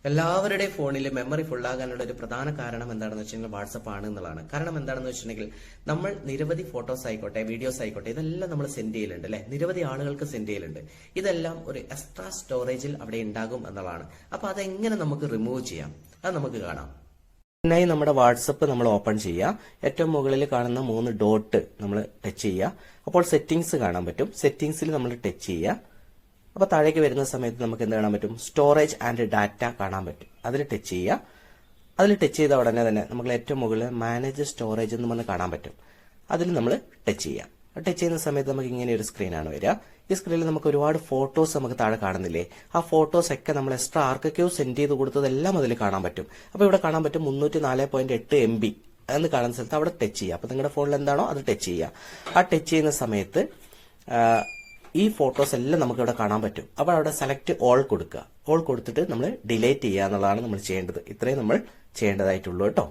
എല്ലാവരുടെയും ഫോണിൽ മെമ്മറി ഫുള്ളാകാനുള്ള ഒരു പ്രധാന കാരണം എന്താണെന്ന് വെച്ചിട്ടുണ്ടെങ്കിൽ വാട്സപ്പ് ആണ് എന്നുള്ളതാണ്. കാരണം എന്താണെന്ന് വെച്ചിട്ടുണ്ടെങ്കിൽ നമ്മൾ നിരവധി ഫോട്ടോസ് ആയിക്കോട്ടെ, വീഡിയോസ് ആയിക്കോട്ടെ, ഇതെല്ലാം നമ്മൾ സെൻഡ് ചെയ്യലുണ്ട് അല്ലെ, നിരവധി ആളുകൾക്ക് സെൻഡ് ചെയ്യലുണ്ട്. ഇതെല്ലാം ഒരു എക്സ്ട്രാ സ്റ്റോറേജിൽ അവിടെ ഉണ്ടാകും എന്നുള്ളതാണ്. അപ്പൊ അതെങ്ങനെ നമുക്ക് റിമൂവ് ചെയ്യാം, അത് നമുക്ക് കാണാം. ഇതിനായി നമ്മുടെ വാട്സപ്പ് നമ്മൾ ഓപ്പൺ ചെയ്യുക. ഏറ്റവും മുകളിൽ കാണുന്ന 3 ഡോട്ട് നമ്മൾ ടച്ച് ചെയ്യുക. അപ്പോൾ സെറ്റിംഗ്സ് കാണാൻ പറ്റും. സെറ്റിംഗ്സിൽ നമ്മൾ ടച്ച് ചെയ്യുക. അപ്പൊ താഴേക്ക് വരുന്ന സമയത്ത് നമുക്ക് എന്ത് കാണാൻ പറ്റും? സ്റ്റോറേജ് ആൻഡ് ഡാറ്റ കാണാൻ പറ്റും. അതിൽ ടച്ച് ചെയ്യുക. അതിൽ ടച്ച് ചെയ്ത ഉടനെ തന്നെ നമുക്ക് ഏറ്റവും മുകളിൽ മാനേജ് സ്റ്റോറേജ് എന്ന് പറഞ്ഞ് കാണാൻ പറ്റും. അതിൽ നമ്മൾ ടച്ച് ചെയ്യുക. ടച്ച് ചെയ്യുന്ന സമയത്ത് നമുക്ക് ഇങ്ങനെ ഒരു സ്ക്രീനാണ് വരിക. ഈ സ്ക്രീനിൽ നമുക്ക് ഒരുപാട് ഫോട്ടോസ് നമുക്ക് താഴെ കാണുന്നില്ലേ? ആ ഫോട്ടോസ് ഒക്കെ നമ്മൾ എക്സ്ട്രാ ആർക്കൊക്കെയോ സെൻഡ് ചെയ്ത് കൊടുത്തതെല്ലാം അതിൽ കാണാൻ പറ്റും. അപ്പൊ ഇവിടെ കാണാൻ പറ്റും 304.8 MB എന്ന് കാണുന്ന സ്ഥലത്ത് അവിടെ ടച്ച് ചെയ്യുക. അപ്പൊ നിങ്ങളുടെ ഫോണിൽ എന്താണോ അത് ടച്ച് ചെയ്യുക. ആ ടച്ച് ചെയ്യുന്ന സമയത്ത് ഈ ഫോട്ടോസ് എല്ലാം നമുക്ക് ഇവിടെ കാണാൻ പറ്റും. അപ്പോൾ അവിടെ സെലക്ട് ഓൾ കൊടുക്കുക. ഓൾ കൊടുത്തിട്ട് നമ്മൾ ഡിലീറ്റ് ചെയ്യുക എന്നുള്ളതാണ് നമ്മൾ ചെയ്യേണ്ടത്. ഇത്രയും നമ്മൾ ചെയ്യേണ്ടതായിട്ടുള്ളൂ കേട്ടോ.